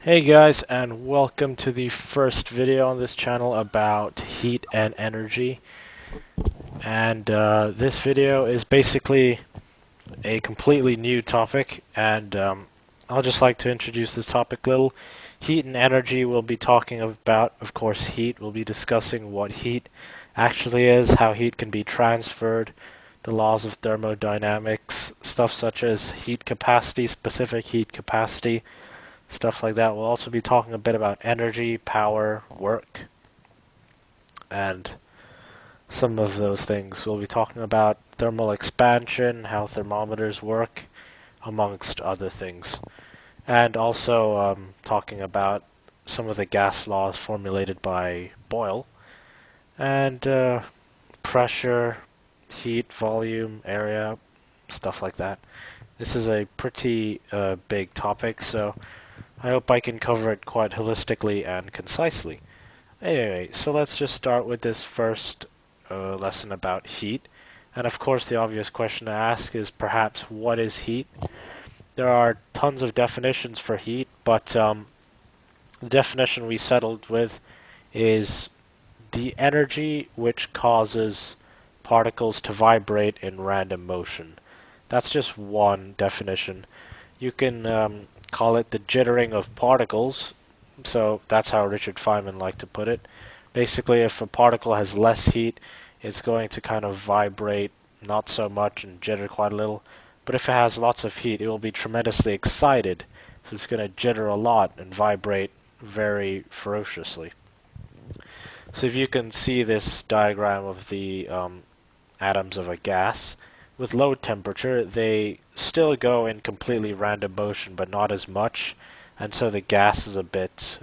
Hey guys, and welcome to the first video on this channel about heat and energy. And this video is basically a completely new topic, and I'll just like to introduce this topic a little. Heat and energy, we'll be talking about, of course, heat. We'll be discussing what heat actually is, how heat can be transferred, the laws of thermodynamics, stuff such as heat capacity, specific heat capacity, stuff like that. We'll also be talking a bit about energy, power, work, and some of those things. We'll be talking about thermal expansion, how thermometers work, amongst other things. And also talking about some of the gas laws formulated by Boyle, and pressure, heat, volume, area, stuff like that. This is a pretty big topic, so I hope I can cover it quite holistically and concisely. Anyway, so let's just start with this first lesson about heat. And of course, the obvious question to ask is perhaps what is heat? There are tons of definitions for heat, but the definition we settled with is the energy which causes particles to vibrate in random motion. That's just one definition. You can call it the jittering of particles. So that's how Richard Feynman liked to put it. Basically, if a particle has less heat, it's going to kind of vibrate not so much and jitter quite a little. But if it has lots of heat, it will be tremendously excited. So it's going to jitter a lot and vibrate very ferociously. So if you can see this diagram of the atoms of a gas, with low temperature, they still go in completely random motion, but not as much, and so the gas is a bit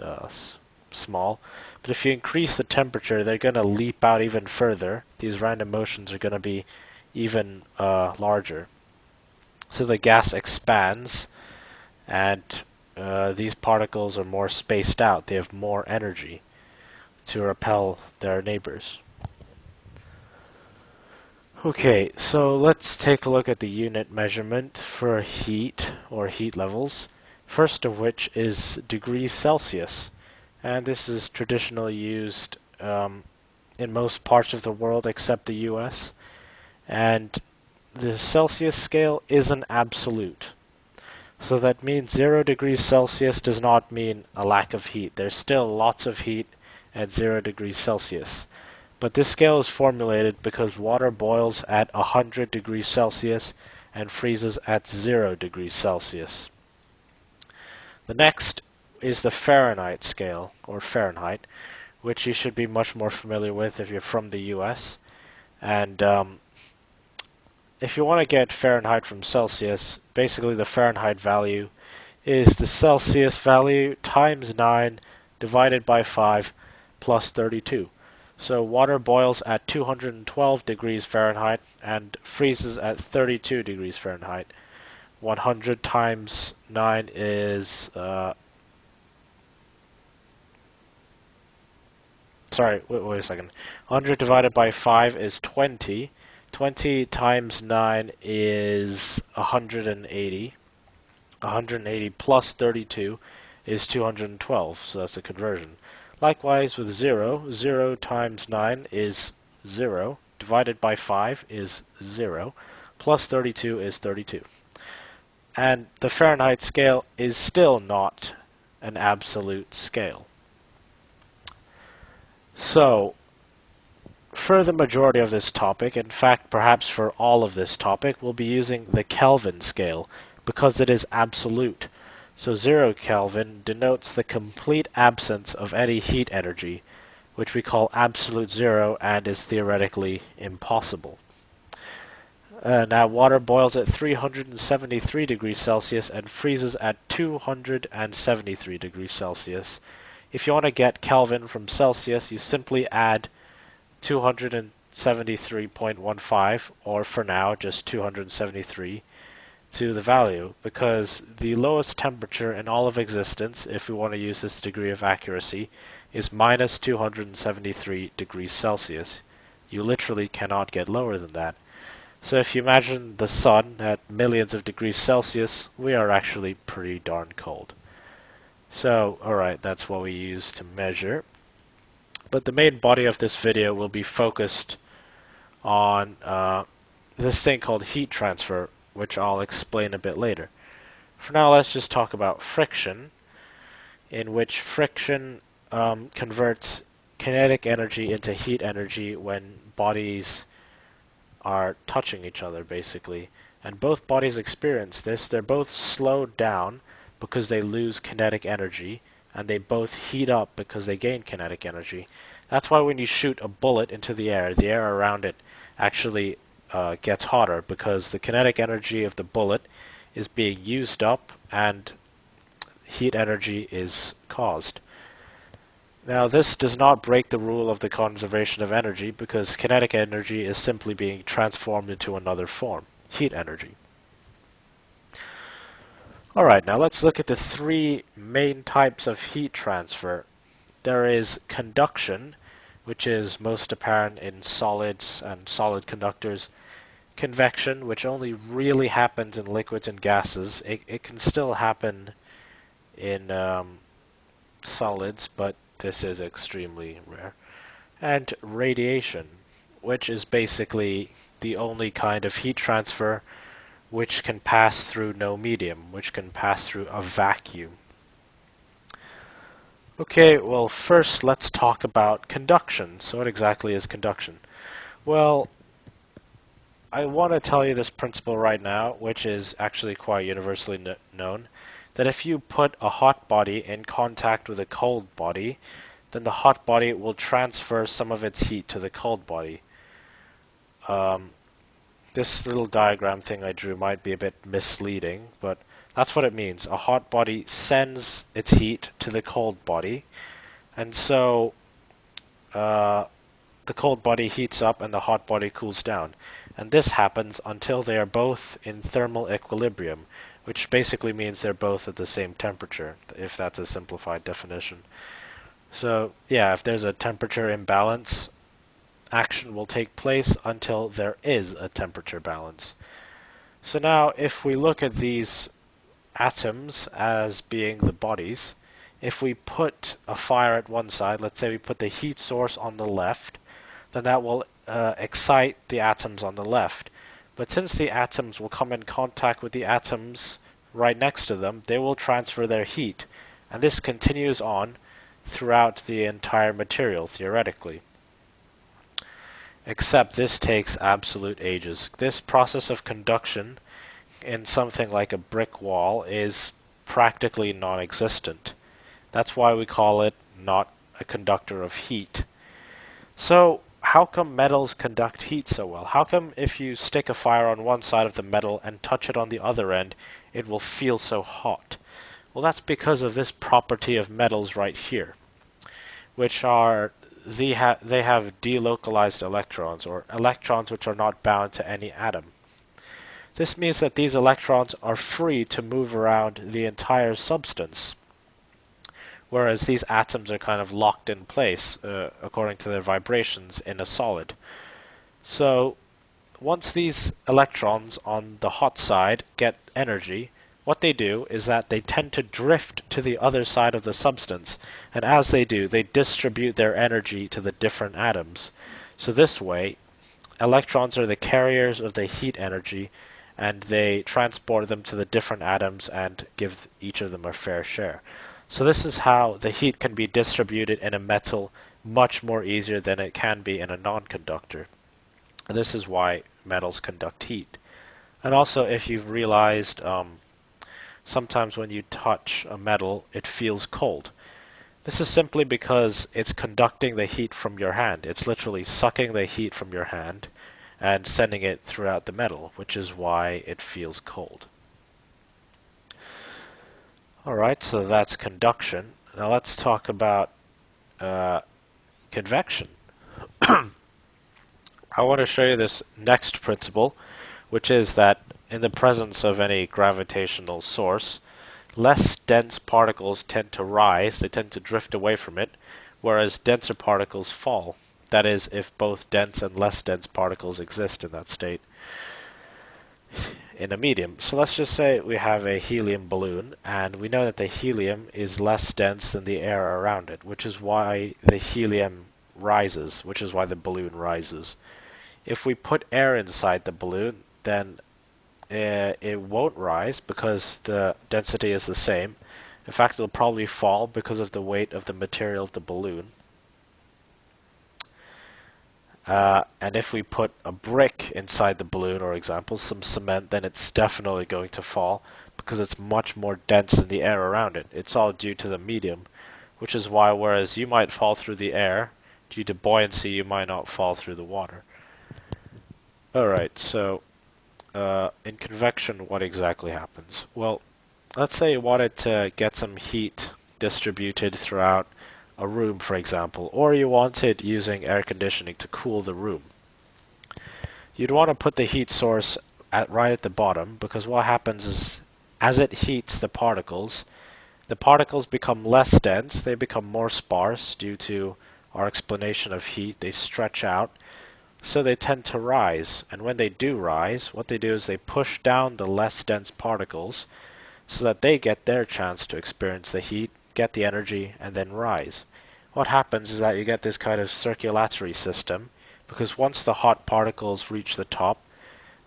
small. But if you increase the temperature, they're going to leap out even further. These random motions are going to be even larger. So the gas expands, and these particles are more spaced out. They have more energy to repel their neighbors. Okay, so let's take a look at the unit measurement for heat or heat levels. First of which is degrees Celsius, and this is traditionally used in most parts of the world except the US. And the Celsius scale is an absolute. So that means 0 degrees Celsius does not mean a lack of heat. There's still lots of heat at 0 degrees Celsius. But this scale is formulated because water boils at 100 degrees Celsius and freezes at 0 degrees Celsius. The next is the Fahrenheit scale, or Fahrenheit, which you should be much more familiar with if you're from the US. And if you want to get Fahrenheit from Celsius, basically the Fahrenheit value is the Celsius value times 9 divided by 5 plus 32. So water boils at 212 degrees Fahrenheit and freezes at 32 degrees Fahrenheit. 100 times 9 is, sorry, wait a second. 100 divided by 5 is 20. 20 times 9 is 180. 180 plus 32 is 212, so that's a conversion. Likewise with 0, 0 times 9 is 0, divided by 5 is 0, plus 32 is 32. And the Fahrenheit scale is still not an absolute scale. So, for the majority of this topic, in fact perhaps for all of this topic, we'll be using the Kelvin scale because it is absolute. So 0 Kelvin denotes the complete absence of any heat energy, which we call absolute zero and is theoretically impossible. Now water boils at 373 degrees Celsius and freezes at 273 degrees Celsius. If you want to get Kelvin from Celsius, you simply add 273.15, or for now just 273, to the value, because the lowest temperature in all of existence, if we want to use this degree of accuracy, is minus 273 degrees Celsius. You literally cannot get lower than that. So if you imagine the sun at millions of degrees Celsius, we are actually pretty darn cold. So, alright, that's what we use to measure. But the main body of this video will be focused on this thing called heat transfer, which I'll explain a bit later. For now, let's just talk about friction, in which friction converts kinetic energy into heat energy when bodies are touching each other, basically. And both bodies experience this. They're both slowed down because they lose kinetic energy, and they both heat up because they gain kinetic energy. That's why when you shoot a bullet into the air around it actually gets hotter, because the kinetic energy of the bullet is being used up and heat energy is caused. Now, this does not break the rule of the conservation of energy, because kinetic energy is simply being transformed into another form, heat energy. Alright, now let's look at the three main types of heat transfer. There is conduction, which is most apparent in solids and solid conductors. Convection, which only really happens in liquids and gases. It can still happen in solids, but this is extremely rare. And radiation, which is basically the only kind of heat transfer which can pass through no medium, which can pass through a vacuum. Okay, well, first let's talk about conduction. So what exactly is conduction? Well, I want to tell you this principle right now, which is actually quite universally known, that if you put a hot body in contact with a cold body, then the hot body will transfer some of its heat to the cold body. This little diagram thing I drew might be a bit misleading, but that's what it means. A hot body sends its heat to the cold body, and so the cold body heats up and the hot body cools down. And this happens until they are both in thermal equilibrium, which basically means they're both at the same temperature, if that's a simplified definition. So, yeah, if there's a temperature imbalance, action will take place until there is a temperature balance. So now, if we look at these atoms as being the bodies, if we put a fire at one side, let's say we put the heat source on the left, then that will excite the atoms on the left. But since the atoms will come in contact with the atoms right next to them, they will transfer their heat. And this continues on throughout the entire material, theoretically. Except this takes absolute ages. This process of conduction in something like a brick wall is practically non-existent. That's why we call it not a conductor of heat. So, how come metals conduct heat so well? How come if you stick a fire on one side of the metal and touch it on the other end, it will feel so hot? Well, that's because of this property of metals right here, which are they have delocalized electrons, or electrons which are not bound to any atom. This means that these electrons are free to move around the entire substance, whereas these atoms are kind of locked in place according to their vibrations in a solid. So once these electrons on the hot side get energy, what they do is that they tend to drift to the other side of the substance, and as they do, they distribute their energy to the different atoms. So this way, electrons are the carriers of the heat energy, and they transport them to the different atoms and give each of them a fair share. So this is how the heat can be distributed in a metal much more easier than it can be in a non-conductor. And this is why metals conduct heat. And also, if you've realized, sometimes when you touch a metal, it feels cold. This is simply because it's conducting the heat from your hand. It's literally sucking the heat from your hand and sending it throughout the metal, which is why it feels cold. Alright, so that's conduction. Now let's talk about convection. I want to show you this next principle, which is that in the presence of any gravitational source, less dense particles tend to rise, they tend to drift away from it, whereas denser particles fall. That is, if both dense and less dense particles exist in that state. in a medium. So let's just say we have a helium balloon, and we know that the helium is less dense than the air around it, which is why the helium rises, which is why the balloon rises. If we put air inside the balloon, then it won't rise because the density is the same. In fact, it'll probably fall because of the weight of the material of the balloon. And if we put a brick inside the balloon, or example, some cement, then it's definitely going to fall because it's much more dense than the air around it. It's all due to the medium, which is why whereas you might fall through the air, due to buoyancy, you might not fall through the water. Alright, so in convection, what exactly happens? Well, let's say you wanted to get some heat distributed throughout a room, for example, or you wanted using air conditioning to cool the room. You'd want to put the heat source right at the bottom, because what happens is as it heats the particles become less dense, they become more sparse due to our explanation of heat, they stretch out, so they tend to rise. And when they do rise, what they do is they push down the less dense particles so that they get their chance to experience the heat, get the energy, and then rise. What happens is that you get this kind of circulatory system, because once the hot particles reach the top,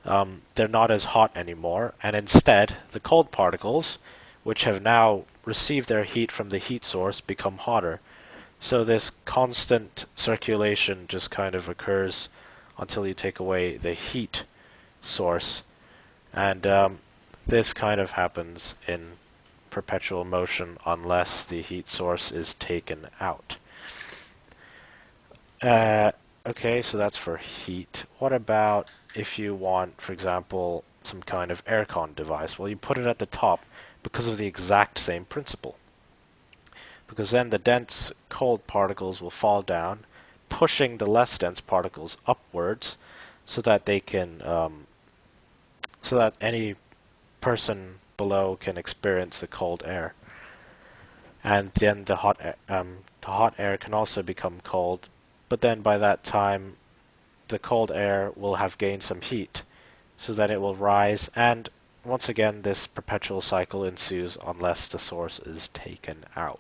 they're not as hot anymore, and instead the cold particles, which have now received their heat from the heat source, become hotter. So this constant circulation just kind of occurs until you take away the heat source, and this kind of happens in perpetual motion unless the heat source is taken out. Okay, so that's for heat. What about if you want, for example, some kind of aircon device? Well, you put it at the top because of the exact same principle. Because then the dense cold particles will fall down, pushing the less dense particles upwards so that they can, so that any person below can experience the cold air. And then the hot air can also become cold, but then by that time the cold air will have gained some heat, so that it will rise, and once again this perpetual cycle ensues unless the source is taken out.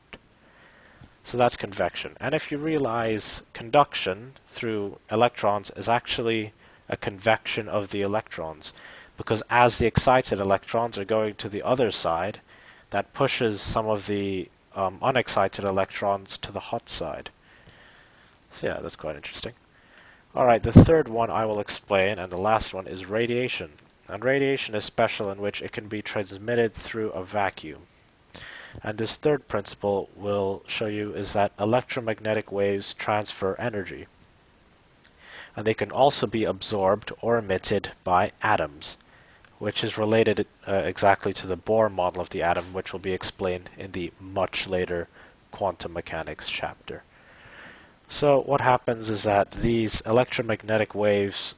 So that's convection. And if you realize conduction through electrons is actually a convection of the electrons, because as the excited electrons are going to the other side, that pushes some of the unexcited electrons to the hot side. So yeah, that's quite interesting. Alright, the third one I will explain, and the last one, is radiation. And radiation is special in which it can be transmitted through a vacuum. And this third principle will show you is that electromagnetic waves transfer energy. And they can also be absorbed or emitted by atoms, which is related exactly to the Bohr model of the atom, which will be explained in the much later quantum mechanics chapter. So what happens is that these electromagnetic waves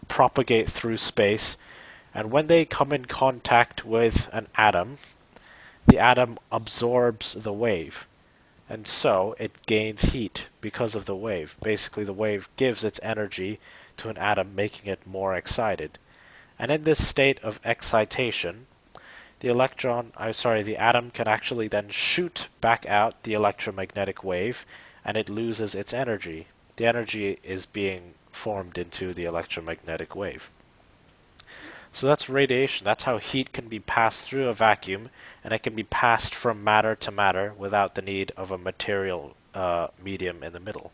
propagate through space, and when they come in contact with an atom, the atom absorbs the wave, and so it gains heat because of the wave. Basically, the wave gives its energy to an atom, making it more excited. And in this state of excitation, the atom can actually then shoot back out the electromagnetic wave, and it loses its energy. The energy is being formed into the electromagnetic wave. So that's radiation. That's how heat can be passed through a vacuum, and it can be passed from matter to matter without the need of a material medium in the middle.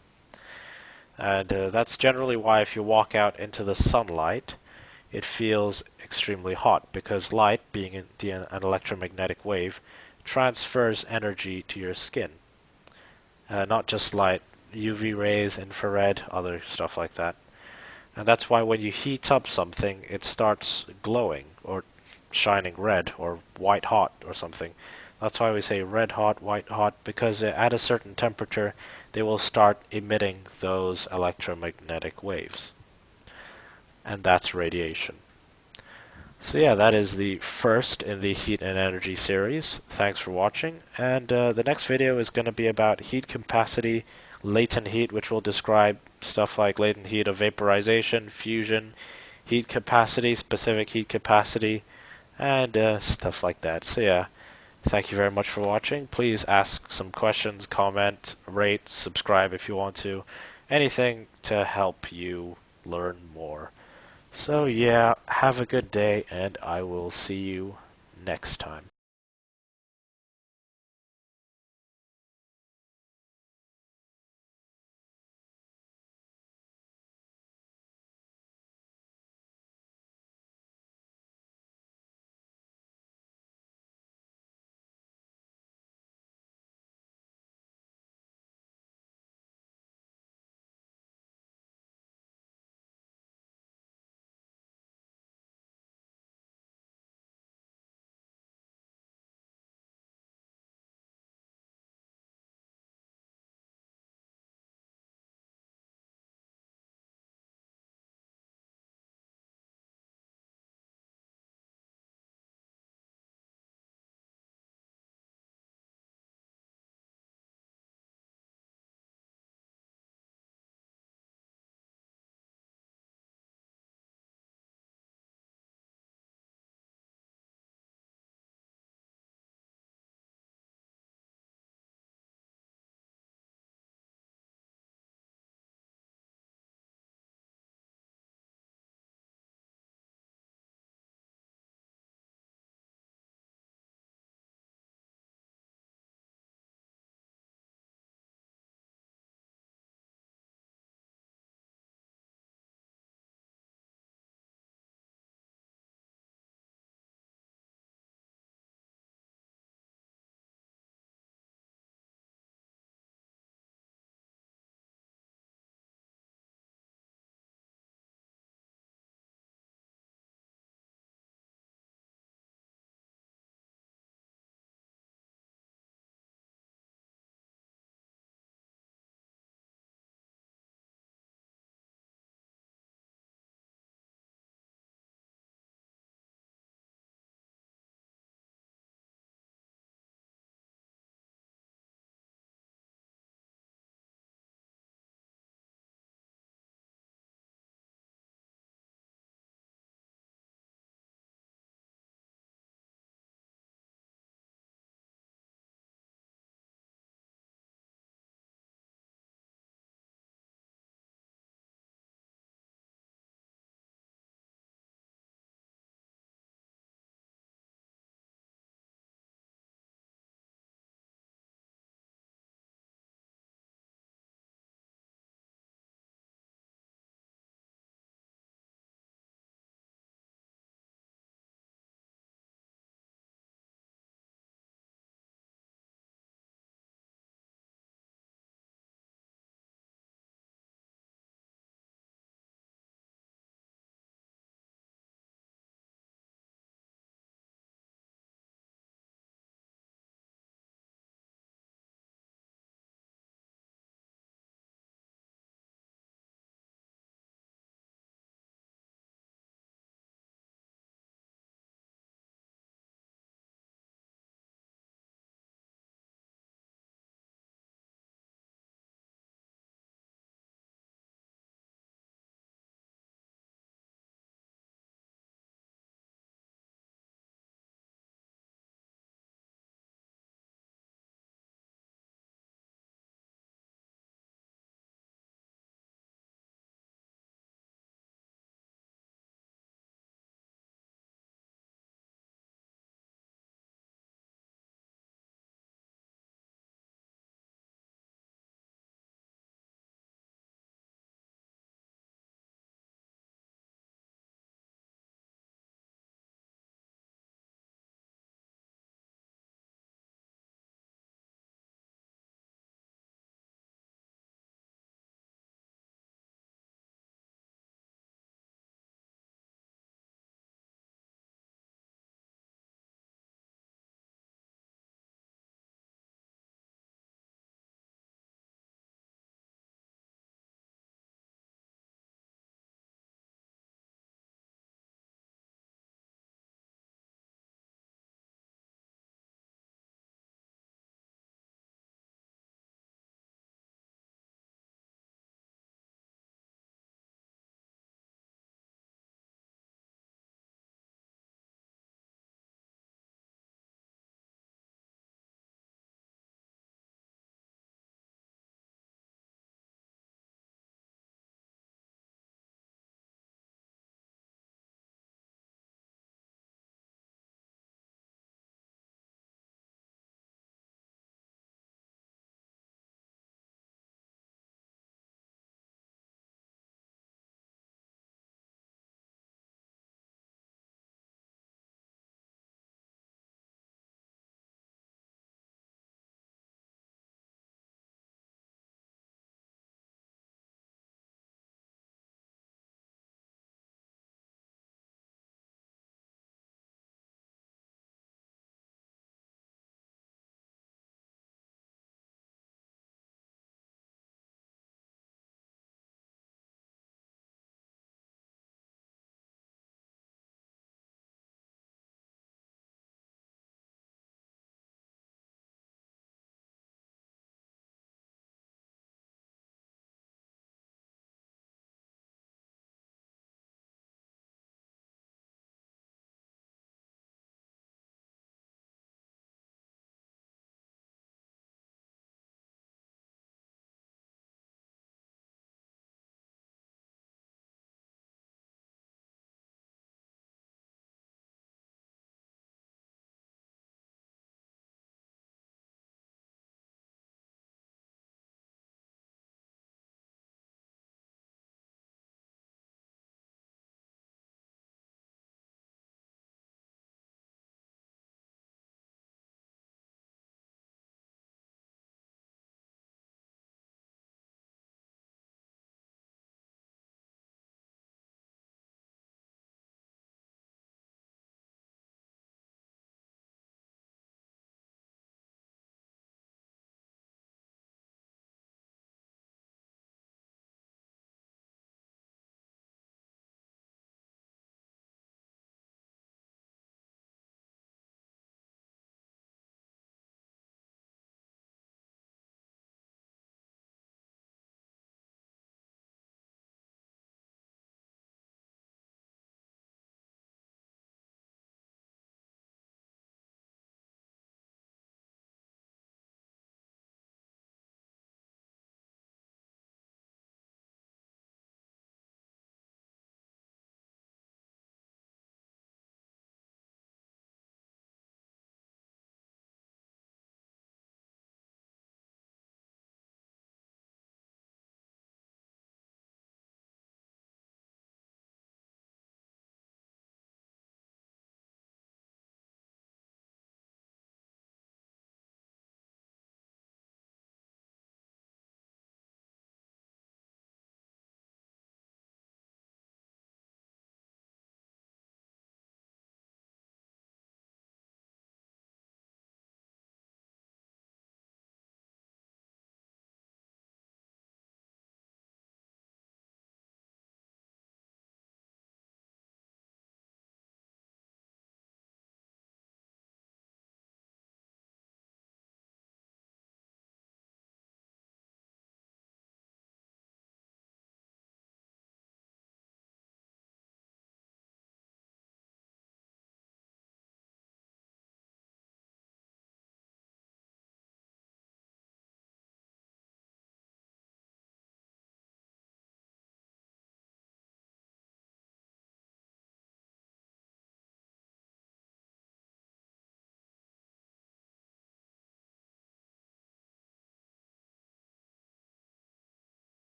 And that's generally why if you walk out into the sunlight, it feels extremely hot, because light, being an electromagnetic wave, transfers energy to your skin. Not just light, UV rays, infrared, other stuff like that. And that's why when you heat up something, it starts glowing, or shining red, or white hot, or something. That's why we say red hot, white hot, because at a certain temperature, they will start emitting those electromagnetic waves. And that's radiation. So yeah, that is the first in the heat and energy series. Thanks for watching, and the next video is going to be about heat capacity, latent heat, which will describe stuff like latent heat of vaporization, fusion, heat capacity, specific heat capacity, and stuff like that. So yeah, thank you very much for watching. Please ask some questions, comment, rate, subscribe if you want to. Anything to help you learn more. So yeah, have a good day, and I will see you next time.